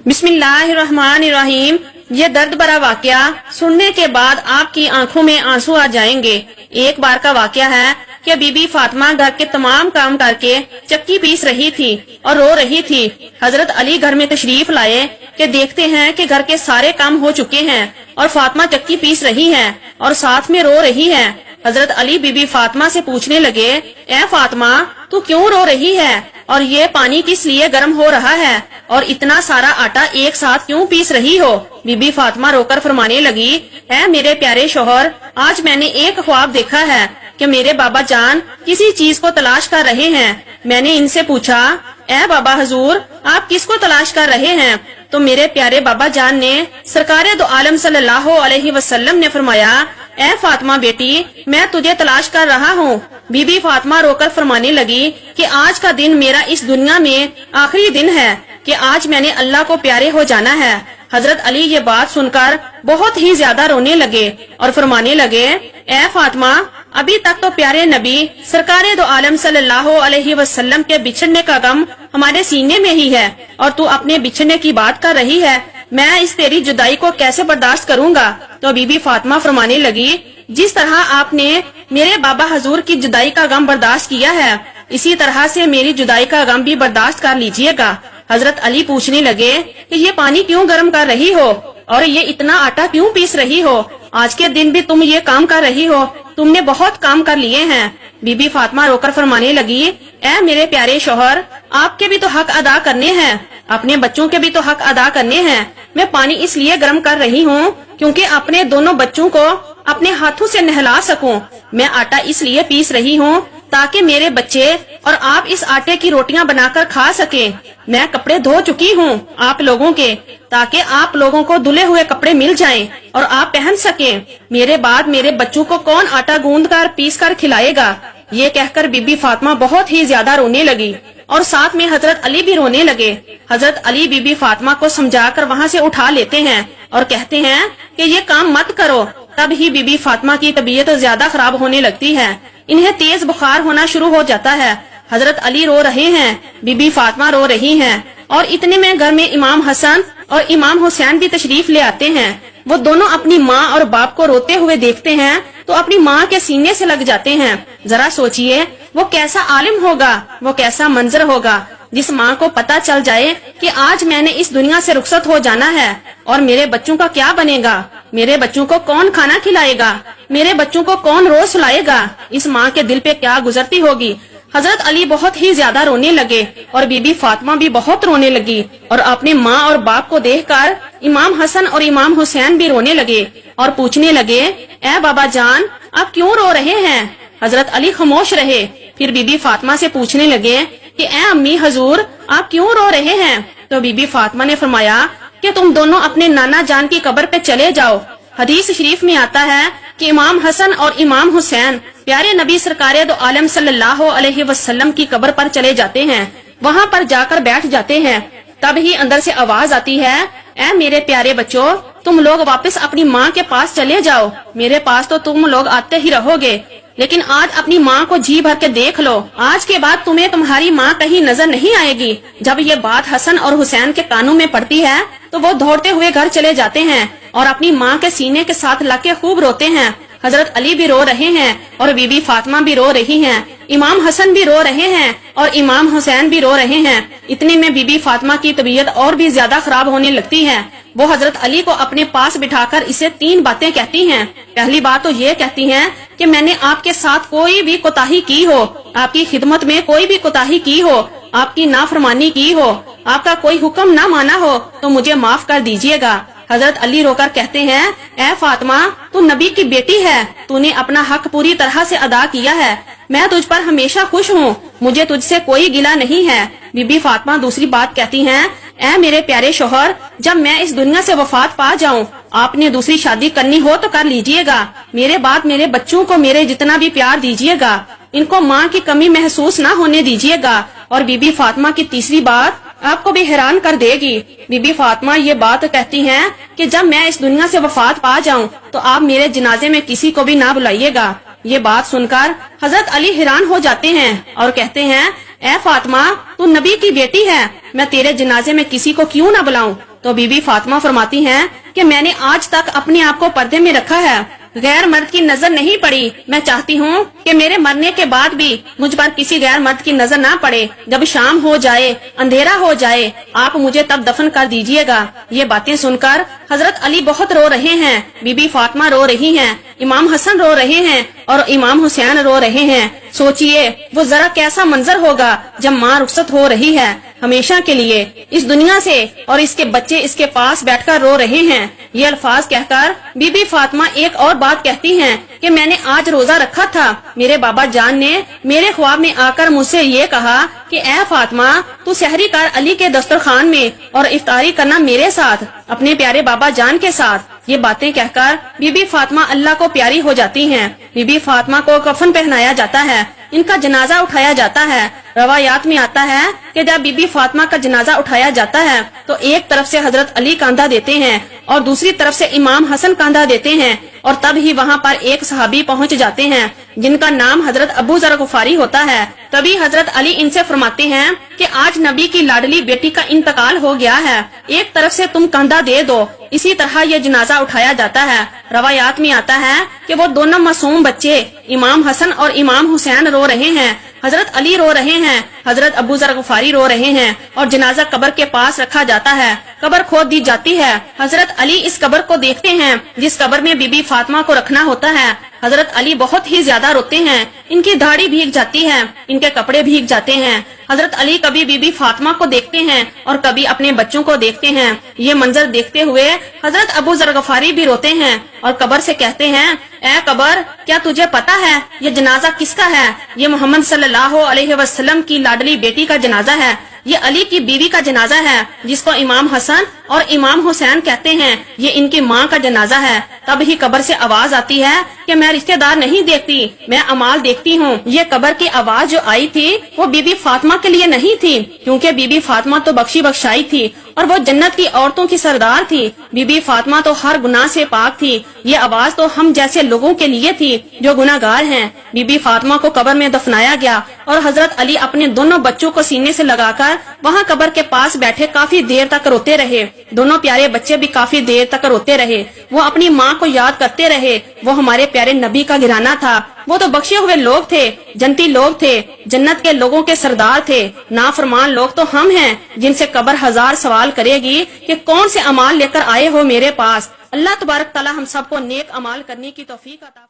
بسم اللہ الرحمن الرحیم۔ یہ درد بھرا واقعہ سننے کے بعد آپ کی آنکھوں میں آنسو آ جائیں گے۔ ایک بار کا واقعہ ہے کہ بی بی فاطمہ گھر کے تمام کام کر کے چکی پیس رہی تھی اور رو رہی تھی۔ حضرت علی گھر میں تشریف لائے کہ دیکھتے ہیں کہ گھر کے سارے کام ہو چکے ہیں اور فاطمہ چکی پیس رہی ہے اور ساتھ میں رو رہی ہے۔ حضرت علی بی بی فاطمہ سے پوچھنے لگے، اے فاطمہ تو کیوں رو رہی ہے اور یہ پانی کس لیے گرم ہو رہا ہے اور اتنا سارا آٹا ایک ساتھ کیوں پیس رہی ہو؟ بی بی فاطمہ رو کر فرمانے لگی، اے میرے پیارے شوہر، آج میں نے ایک خواب دیکھا ہے کہ میرے بابا جان کسی چیز کو تلاش کر رہے ہیں۔ میں نے ان سے پوچھا، اے بابا حضور آپ کس کو تلاش کر رہے ہیں؟ تو میرے پیارے بابا جان نے سرکار دو عالم صلی اللہ علیہ وسلم نے فرمایا، اے فاطمہ بیٹی میں تجھے تلاش کر رہا ہوں۔ بی بی فاطمہ رو کر فرمانے لگی کہ آج کا دن میرا اس دنیا میں آخری دن ہے کہ آج میں نے اللہ کو پیارے ہو جانا ہے۔ حضرت علی یہ بات سن کر بہت ہی زیادہ رونے لگے اور فرمانے لگے، اے فاطمہ ابھی تک تو پیارے نبی سرکار دو عالم صلی اللہ علیہ وسلم کے بچھڑنے کا غم ہمارے سینے میں ہی ہے اور تو اپنے بچھڑنے کی بات کر رہی ہے، میں اس تیری جدائی کو کیسے برداشت کروں گا؟ تو بی بی فاطمہ فرمانے لگی، جس طرح آپ نے میرے بابا حضور کی جدائی کا غم برداشت کیا ہے اسی طرح سے میری جدائی کا غم بھی برداشت کر لیجئے گا۔ حضرت علی پوچھنے لگے کہ یہ پانی کیوں گرم کر رہی ہو اور یہ اتنا آٹا کیوں پیس رہی ہو؟ آج کے دن بھی تم یہ کام کر رہی ہو، تم نے بہت کام کر لیے ہیں۔ بی بی فاطمہ رو کر فرمانے لگی، اے میرے پیارے شوہر آپ کے بھی تو حق ادا کرنے ہیں، اپنے بچوں کے بھی تو حق ادا کرنے ہیں۔ میں پانی اس لیے گرم کر رہی ہوں کیونکہ اپنے دونوں بچوں کو اپنے ہاتھوں سے نہلا سکوں۔ میں آٹا اس لیے پیس رہی ہوں تاکہ میرے بچے اور آپ اس آٹے کی روٹیاں بنا کر کھا سکیں۔ میں کپڑے دھو چکی ہوں آپ لوگوں کے تاکہ آپ لوگوں کو دھلے ہوئے کپڑے مل جائیں اور آپ پہن سکیں۔ میرے بعد میرے بچوں کو کون آٹا گوندھ کر پیس کر کھلائے گا؟ یہ کہہ کر بی بی فاطمہ بہت ہی زیادہ رونے لگی اور ساتھ میں حضرت علی بھی رونے لگے۔ حضرت علی بی بی فاطمہ کو سمجھا کر وہاں سے اٹھا لیتے ہیں اور کہتے ہیں کہ یہ کام مت کرو۔ تب ہی بی بی فاطمہ کی طبیعت زیادہ خراب ہونے لگتی ہے، انہیں تیز بخار ہونا شروع ہو جاتا ہے۔ حضرت علی رو رہے ہیں، بی بی فاطمہ رو رہی ہیں اور اتنے میں گھر میں امام حسن اور امام حسین بھی تشریف لے آتے ہیں۔ وہ دونوں اپنی ماں اور باپ کو روتے ہوئے دیکھتے ہیں تو اپنی ماں کے سینے سے لگ جاتے ہیں۔ ذرا سوچئے وہ کیسا عالم ہوگا، وہ کیسا منظر ہوگا جس ماں کو پتا چل جائے کہ آج میں نے اس دنیا سے رخصت ہو جانا ہے اور میرے بچوں کا کیا بنے گا، میرے بچوں کو کون کھانا کھلائے گا، میرے بچوں کو کون روز سلائے گا، اس ماں کے دل پہ کیا گزرتی ہوگی۔ حضرت علی بہت ہی زیادہ رونے لگے اور بی بی فاطمہ بھی بہت رونے لگی اور اپنے ماں اور باپ کو دیکھ کر امام حسن اور امام حسین بھی رونے لگے اور پوچھنے لگے، اے بابا جان آپ کیوں رو رہے ہیں؟ حضرت علی خاموش رہے۔ پھر بی بی فاطمہ سے پوچھنے لگے کہ اے امی حضور آپ کیوں رو رہے ہیں؟ تو بی بی فاطمہ نے فرمایا کہ تم دونوں اپنے نانا جان کی قبر پہ چلے جاؤ۔ حدیث شریف میں آتا ہے کہ امام حسن اور امام حسین پیارے نبی سرکار دو عالم صلی اللہ علیہ وسلم کی قبر پر چلے جاتے ہیں، وہاں پر جا کر بیٹھ جاتے ہیں۔ تب ہی اندر سے آواز آتی ہے، اے میرے پیارے بچوں تم لوگ واپس اپنی ماں کے پاس چلے جاؤ، میرے پاس تو تم لوگ آتے ہی رہو گے، لیکن آج اپنی ماں کو جی بھر کے دیکھ لو، آج کے بعد تمہیں تمہاری ماں کہیں نظر نہیں آئے گی۔ جب یہ بات حسن اور حسین کے کانوں میں پڑتی ہے تو وہ دوڑتے ہوئے گھر چلے جاتے ہیں اور اپنی ماں کے سینے کے ساتھ لگ کے خوب روتے ہیں۔ حضرت علی بھی رو رہے ہیں اور بی بی فاطمہ بھی رو رہی ہیں، امام حسن بھی رو رہے ہیں اور امام حسین بھی رو رہے ہیں۔ اتنے میں بی بی فاطمہ کی طبیعت اور بھی زیادہ خراب ہونے لگتی ہے۔ وہ حضرت علی کو اپنے پاس بٹھا کر اسے 3 باتیں کہتی ہیں۔ پہلی بات تو یہ کہتی ہیں کہ میں نے آپ کے ساتھ کوئی بھی کوتاہی کی ہو، آپ کی خدمت میں کوئی بھی کوتاہی کی ہو، آپ کی نافرمانی کی ہو، آپ کا کوئی حکم نہ مانا ہو تو مجھے معاف کر دیجئے گا۔ حضرت علی رو کر کہتے ہیں، اے فاطمہ تو نبی کی بیٹی ہے، تو نے اپنا حق پوری طرح سے ادا کیا ہے، میں تجھ پر ہمیشہ خوش ہوں، مجھے تجھ سے کوئی گلہ نہیں ہے۔ بی بی فاطمہ دوسری بات کہتی ہیں، اے میرے پیارے شوہر جب میں اس دنیا سے وفات پا جاؤں آپ نے دوسری شادی کرنی ہو تو کر لیجئے گا، میرے بعد میرے بچوں کو میرے جتنا بھی پیار دیجئے گا، ان کو ماں کی کمی محسوس نہ ہونے دیجئے گا۔ اور بی بی فاطمہ کی تیسری بات آپ کو بھی حیران کر دے گی۔ بی بی فاطمہ یہ بات کہتی ہیں کہ جب میں اس دنیا سے وفات پا جاؤں تو آپ میرے جنازے میں کسی کو بھی نہ بلائیے گا۔ یہ بات سن کر حضرت علی حیران ہو جاتے ہیں اور کہتے ہیں، اے فاطمہ تو نبی کی بیٹی ہے, میں تیرے جنازے میں کسی کو کیوں نہ بلاؤں؟ تو بی بی فاطمہ فرماتی ہیں کہ میں نے آج تک اپنے آپ کو پردے میں رکھا ہے, غیر مرد کی نظر نہیں پڑی. میں چاہتی ہوں کہ میرے مرنے کے بعد بھی مجھ پر کسی غیر مرد کی نظر نہ پڑے. جب شام ہو جائے, اندھیرا ہو جائے, آپ مجھے تب دفن کر دیجئے گا. یہ باتیں سن کر حضرت علی بہت رو رہے ہیں, بی بی فاطمہ رو رہی ہیں, امام حسن رو رہے ہیں اور امام حسین رو رہے ہیں. سوچئے وہ ذرا کیسا منظر ہوگا جب ماں رخصت ہو رہی ہے ہمیشہ کے لیے اس دنیا سے, اور اس کے بچے اس کے پاس بیٹھ کر رو رہے ہیں. یہ الفاظ کہہ کر بی بی فاطمہ ایک اور بات کہتی ہیں کہ میں نے آج روزہ رکھا تھا. میرے بابا جان نے میرے خواب میں آ کر مجھ سے یہ کہا کہ اے فاطمہ تو سحری کر علی کے دسترخوان میں اور افطاری کرنا میرے ساتھ, اپنے پیارے بابا جان کے ساتھ. یہ باتیں کہہ کر بی بی فاطمہ اللہ کو پیاری ہو جاتی ہیں. بی بی فاطمہ کو کفن پہنایا جاتا ہے, ان کا جنازہ اٹھایا جاتا ہے. روایات میں آتا ہے کہ جب بی بی فاطمہ کا جنازہ اٹھایا جاتا ہے تو ایک طرف سے حضرت علی کاندھا دیتے ہیں اور دوسری طرف سے امام حسن کاندھا دیتے ہیں, اور تب ہی وہاں پر ایک صحابی پہنچ جاتے ہیں جن کا نام حضرت ابو ذر غفاری ہوتا ہے. تبھی حضرت علی ان سے فرماتے ہیں کہ آج نبی کی لاڈلی بیٹی کا انتقال ہو گیا ہے, ایک طرف سے تم کاندھا دے دو. اسی طرح یہ جنازہ اٹھایا جاتا ہے. روایات میں آتا ہے کہ وہ دونوں معصوم بچے امام حسن اور امام حسین رو رہے ہیں, حضرت علی رو رہے ہیں, حضرت ابو ذر غفاری رو رہے ہیں, اور جنازہ قبر کے پاس رکھا جاتا ہے. قبر کھود دی جاتی ہے. حضرت علی اس قبر کو دیکھتے ہیں جس قبر میں بی بی فاطمہ کو رکھنا ہوتا ہے. حضرت علی بہت ہی زیادہ روتے ہیں, ان کی داڑھی بھیگ جاتی ہے, ان کے کپڑے بھیگ جاتے ہیں. حضرت علی کبھی بی بی فاطمہ کو دیکھتے ہیں اور کبھی اپنے بچوں کو دیکھتے ہیں. یہ منظر دیکھتے ہوئے حضرت ابو ذر غفاری بھی روتے ہیں اور قبر سے کہتے ہیں اے قبر کیا تجھے پتا ہے یہ جنازہ کس کا ہے؟ یہ محمد صلی اللہ علیہ وسلم کی لاڈلی بیٹی کا جنازہ ہے, یہ علی کی بیوی کا جنازہ ہے جس کو امام حسن اور امام حسین کہتے ہیں, یہ ان کی ماں کا جنازہ ہے. تب ہی قبر سے آواز آتی ہے کہ میں رشتہ دار نہیں دیکھتی, میں اعمال دیکھتی ہوں. یہ قبر کی آواز جو آئی تھی وہ بی بی فاطمہ کے لیے نہیں تھی, کیونکہ بی بی فاطمہ تو بخشی بخشائی تھی اور وہ جنت کی عورتوں کی سردار تھی. بی بی فاطمہ تو ہر گناہ سے پاک تھی. یہ آواز تو ہم جیسے لوگوں کے لیے تھی جو گناہگار ہیں. بی بی فاطمہ کو قبر میں دفنایا گیا اور حضرت علی اپنے دونوں بچوں کو سینے سے لگا کر وہاں قبر کے پاس بیٹھے کافی دیر تک روتے رہے. دونوں پیارے بچے بھی کافی دیر تک روتے رہے. وہ اپنی ماں کو یاد کرتے رہے. وہ ہمارے پیارے نبی کا گھرانہ تھا, وہ تو بخشے ہوئے لوگ تھے, جنتی لوگ تھے, جنت کے لوگوں کے سردار تھے. نافرمان لوگ تو ہم ہیں جن سے قبر ہزار سوال کرے گی کہ کون سے اعمال لے کر آئے ہو میرے پاس. اللہ تبارک تعالی ہم سب کو نیک اعمال کرنے کی توفیق عطا